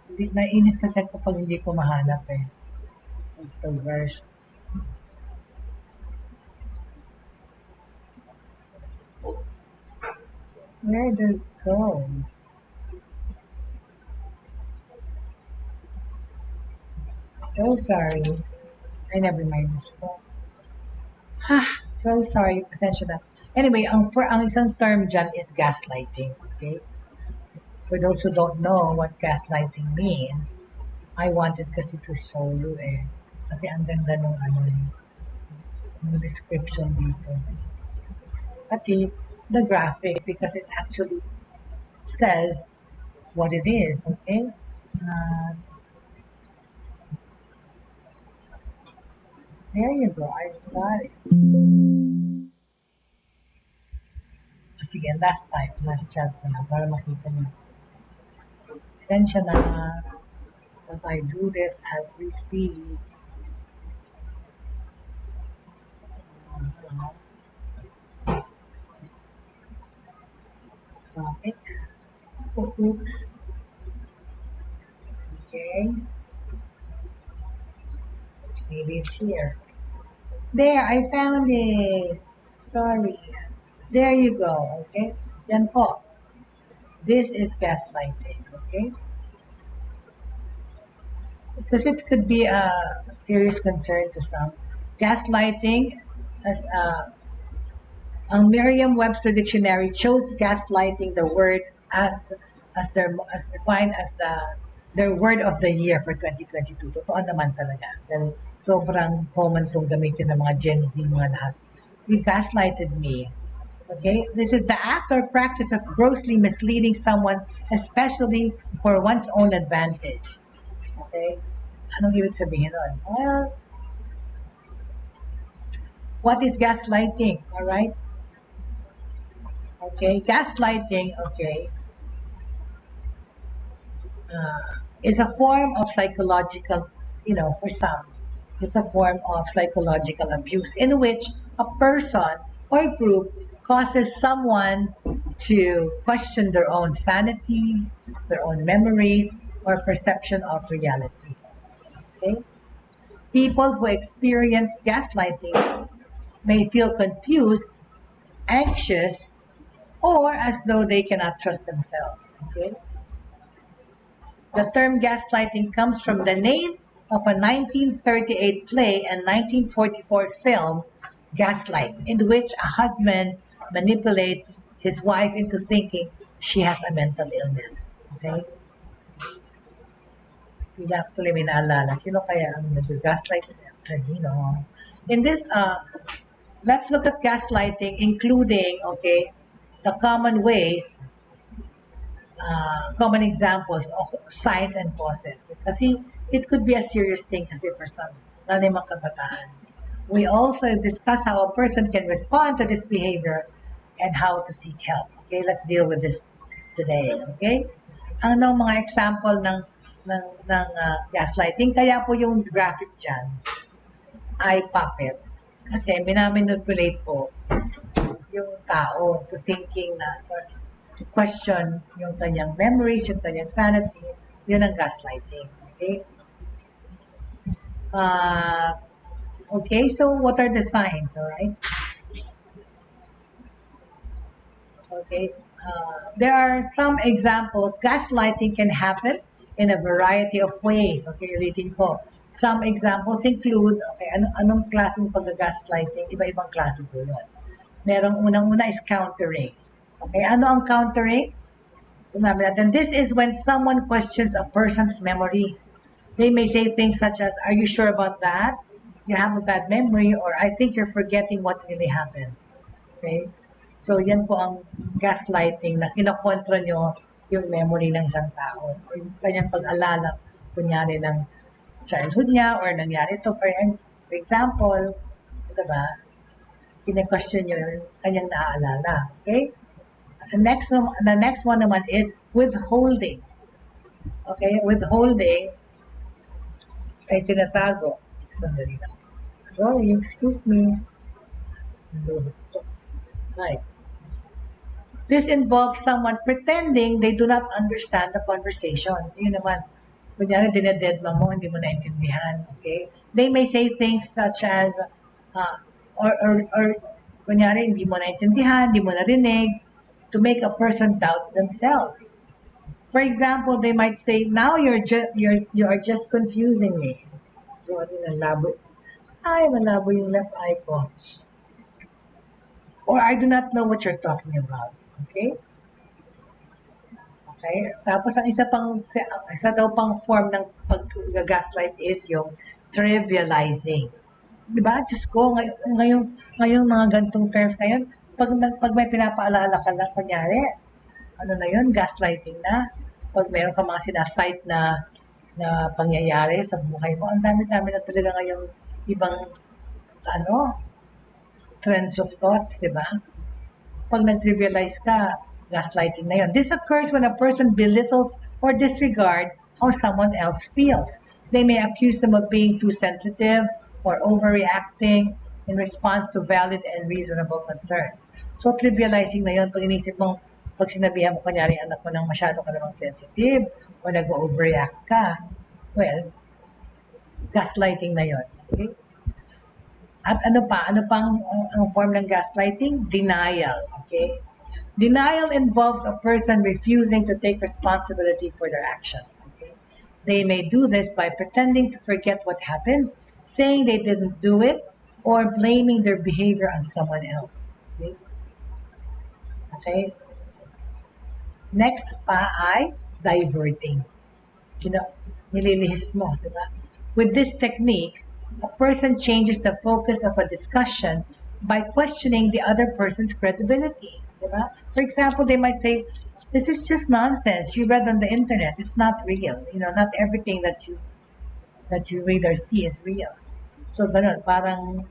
[SPEAKER 2] Hindi, nainis kasi kapag hindi ko mahanap eh. It's the worst. Where does it go? So sorry. I never mind this po. So sorry. Pasensya na. Anyway, ang isang term dyan is gaslighting. Okay? For those who don't know what gaslighting means, I wanted kasi to show you eh. Kasi ang ganda nung yung description dito. Pati the graphic because it actually says what it is, okay? There you go, I got it. Sige, last chance na lang para makita niyo. Pasensya na if I do this as we speak. Topics. Oops. Okay. Maybe it's here. There, I found it. Sorry. There you go, okay? Yan po. This is gaslighting, okay? Because it could be a serious concern to some. Gaslighting, as ang Merriam-Webster dictionary chose gaslighting the word as defined as their word of the year for 2022. Totoo naman talaga. Dahil sobrang common tong gamitin ng mga Gen Z, mga lahat. You gaslighted me. Okay, this is the act or practice of grossly misleading someone, especially for one's own advantage. Okay, anong ibig sabihin nun? Well, what is gaslighting? All right. Okay, gaslighting. Okay, is a form of psychological, for some, it's a form of psychological abuse in which a person or group causes someone to question their own sanity, their own memories, or perception of reality. Okay? People who experience gaslighting may feel confused, anxious, or as though they cannot trust themselves. Okay? The term gaslighting comes from the name of a 1938 play and 1944 film, Gaslight, in which a husband manipulates his wife into thinking she has a mental illness. Okay? Hindi actually may naalala. Sino kaya ang nag-gaslight? Kanino? In this, let's look at gaslighting, including, okay, the common ways, common examples of signs and causes. Kasi it could be a serious thing kasi for some, lalo yung mga kabataan. We also discuss how a person can respond to this behavior and how to seek help. Okay, let's deal with this today. Okay? Ano mga example ng gaslighting? Kaya po yung graphic dyan ay puppet. Kasi minamanipulate po yung tao to thinking na, or to question yung kanyang memories, yung kanyang sanity, yun ang gaslighting. Okay? Okay, so what are the signs, all right? Okay, there are some examples. Gaslighting can happen in a variety of ways. Okay, reading ko. Some examples include, okay, anong klaseng pag-gaslighting? Iba-ibang klase po yun. Merong unang-una is countering. Okay, ano ang countering? Sinabi natin, this is when someone questions a person's memory. They may say things such as, are you sure about that? You have a bad memory, or I think you're forgetting what really happened. Okay? So, yan po ang gaslighting na kinokontra nyo yung memory ng isang tao. O yung kanyang pag-alala, kunyari ng childhood niya, or nangyari ito. For example, diba, kine-question nyo yung kanyang naaalala. Okay? The next one naman is withholding. Okay? Withholding ay tinatago. Sandali lang. Sorry, excuse me. Right. This involves someone pretending they do not understand the conversation. Yun naman. Kunyari, dinededma mo, hindi mo naintindihan. Okay? They may say things such as, or kunyari, hindi mo naintindihan, hindi mo narinig, to make a person doubt themselves. For example, they might say, now you are just confusing me. So, malabo. Ay, malabo yung left eye ko. Or I do not know what you're talking about. Okay? Okay? Tapos ang isa daw pang form ng pag-gaslight is yung trivializing. Diba? Diyos ko, ngayon mga gantong terms ngayon, pag may pinapaalala ka lang, kunyari, ano na yun, gaslighting na. Pag meron ka mga sinasite na pangyayari sa buhay mo, ang dami-dami na talaga ngayong ibang, trends of thoughts, di ba? Pag nag-trivialize ka, gaslighting na yun. This occurs when a person belittles or disregard how someone else feels. They may accuse them of being too sensitive or overreacting in response to valid and reasonable concerns. So, trivializing na yun, pag inisip mong, pag sinabihan mo, kanyari, anak mo nang masyado ka namang sensitive o nag-overreact ka, well, gaslighting na yun. Okay? At ano pang ang form ng gaslighting? Denial. Okay? Denial involves a person refusing to take responsibility for their actions. Okay? They may do this by pretending to forget what happened, saying they didn't do it, or blaming their behavior on someone else. Okay? Okay? Next pa ay diverting. Nililihis mo, di ba? With this technique, a person changes the focus of a discussion by questioning the other person's credibility. Diba? For example, they might say, this is just nonsense you read on the internet. It's not real. Not everything that you read or see is real. So, ganun, parang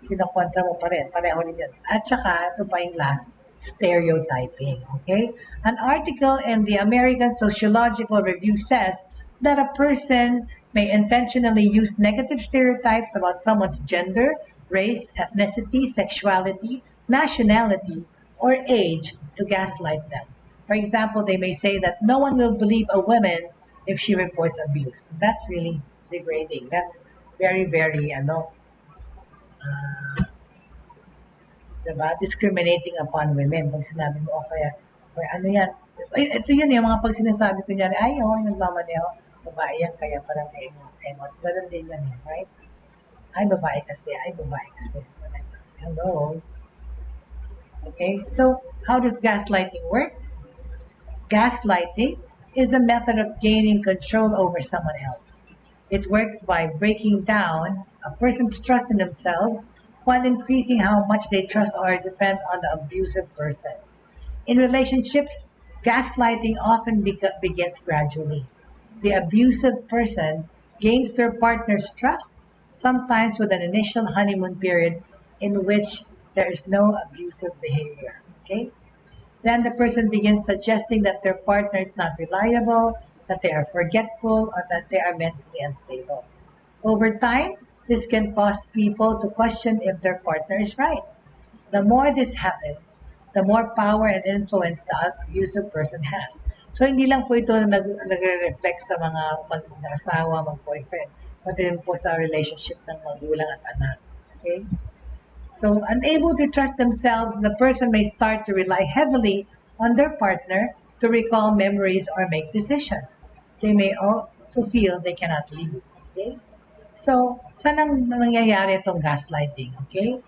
[SPEAKER 2] kinokontra mo pa rin. Pareho rin yun. At saka, ito pa yung last, stereotyping. Okay? An article in the American Sociological Review says that a person may intentionally use negative stereotypes about someone's gender, race, ethnicity, sexuality, nationality, or age to gaslight them. For example, they may say that no one will believe a woman if she reports abuse. That's really degrading. That's very, very, diba? Discriminating upon women. Pag sinabi mo, o ano yan? Ito yun, yung mga pag sinasabi ko niyan, ay, nagmamaneho, babae yan, kaya parang engot. Ganun din yan, right? Ay, babae kasi. Hello? Okay, so how does gaslighting work? Gaslighting is a method of gaining control over someone else. It works by breaking down a person's trust in themselves while increasing how much they trust or depend on the abusive person. In relationships, gaslighting often begins gradually. The abusive person gains their partner's trust, sometimes with an initial honeymoon period in which there is no abusive behavior. Okay? Then the person begins suggesting that their partner is not reliable, that they are forgetful, or that they are mentally unstable. Over time, this can cause people to question if their partner is right. The more this happens, the more power and influence the abusive person has. So hindi lang po ito nagre-reflect sa mga mag-asawa, mag-boyfriend, pati rin po sa relationship ng magulang at anak. Okay? So, unable to trust themselves, the person may start to rely heavily on their partner to recall memories or make decisions. They may also feel they cannot leave. Okay? So, saan ang nangyayari itong gaslighting? Okay?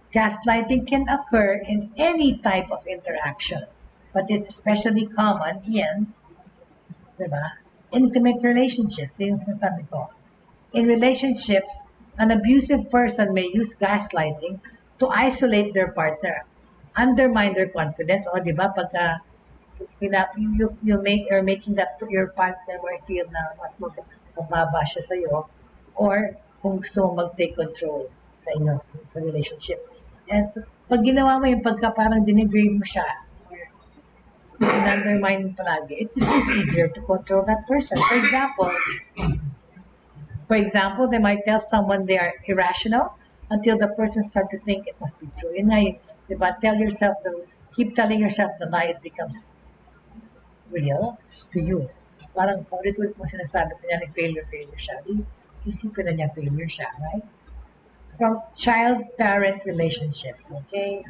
[SPEAKER 2] Gaslighting can occur in any type of interaction, but it's especially common in, diba, intimate relationships. Yung sinasabi ko. In relationships, an abusive person may use gaslighting to isolate their partner, undermine their confidence, o di ba, pagka you're making that your partner mo feel na mas mababa siya sa'yo, or kung gusto mo mag-take control sa inyo, sa relationship. And pag ginawa mo yung pagka parang denigrade mo siya, or undermine mo palagi, it is easier to control that person. For example, they might tell someone they are irrational until the person starts to think it must be true. Yun nga yun, diba? Keep telling yourself the lie, it becomes real to you. Parang paulit-ulit mo sinasabi ko niya, failure siya. Isipin na niya failure siya, right? From child-parent relationships, okay?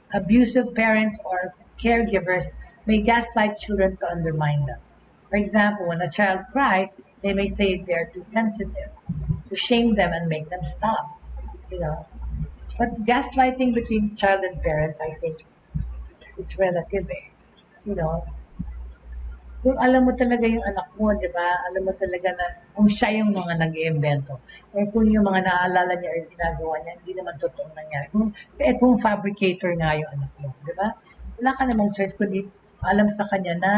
[SPEAKER 2] Abusive parents or caregivers may gaslight children to undermine them. For example, when a child cries, they may say they're too sensitive, to shame them and make them stop. But gaslighting between child and parents, I think, it's relative. Kung alam mo talaga yung anak mo, di ba? Alam mo talaga na kung siya yung mga nag-iimbento. Or kung yung mga naaalala niya or ginagawa niya, hindi naman totoong nangyari. Kung fabricator nga yung anak mo, di ba? Wala ka namang choice kundi alam sa kanya na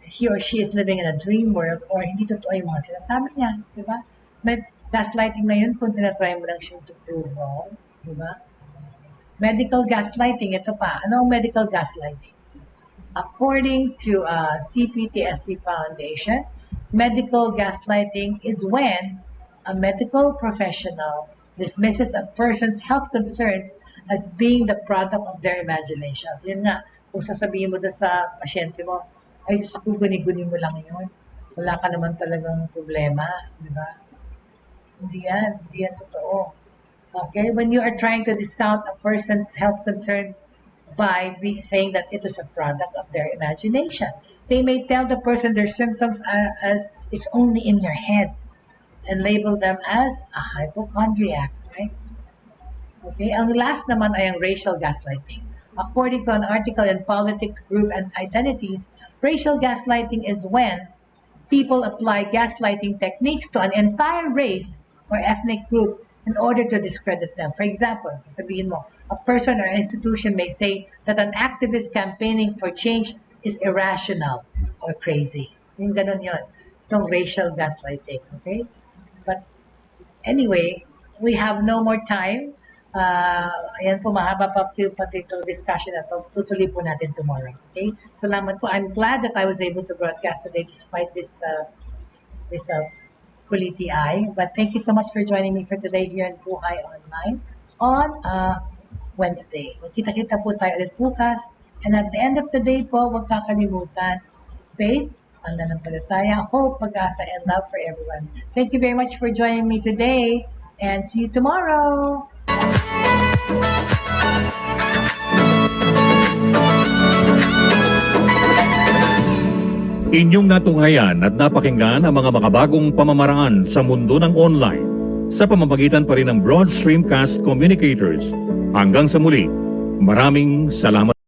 [SPEAKER 2] he or she is living in a dream world or hindi totoo yung mga sinasabi niya, di ba? May gaslighting na yun kung tinatry mo lang siya to prove wrong, di ba? Medical gaslighting, ito pa. Ano ang medical gaslighting? According to CPTSD Foundation, medical gaslighting is when a medical professional dismisses a person's health concerns as being the product of their imagination. Yun nga, kung sasabihin mo doon sa pasyente mo, ay, guni-guni mo lang yun. Wala ka naman talagang problema, di ba? Hindi yan totoo. Okay, when you are trying to discount a person's health concerns by saying that it is a product of their imagination. They may tell the person their symptoms as it's only in your head and label them as a hypochondriac, right? Okay, ang last naman ay ang racial gaslighting. According to an article in Politics, Group, and Identities, racial gaslighting is when people apply gaslighting techniques to an entire race or ethnic group in order to discredit them. For example, sasabihin mo, a person or institution may say that an activist campaigning for change is irrational or crazy. Yung ganun yun. Itong racial gaslighting, okay? But anyway, we have no more time. Ayan po, mahaba pa pati itong discussion na to. Tutuloy po natin tomorrow, okay? Salamat po. I'm glad that I was able to broadcast today despite this kuliti eye. But thank you so much for joining me for today here in Buhay Online on Wednesday. Magkita-kita po tayo ulit bukas. And at the end of the day po, huwag kakalimutan, faith, pananampalataya, hope, pag-asa, and love for everyone. Thank you very much for joining me today, and see you tomorrow!
[SPEAKER 1] Inyong natunghayan at napakinggan ang mga makabagong pamamaraan sa mundo ng online sa pamamagitan pa rin ng Broad Stream Cast Communicators. Hanggang sa muli, maraming salamat.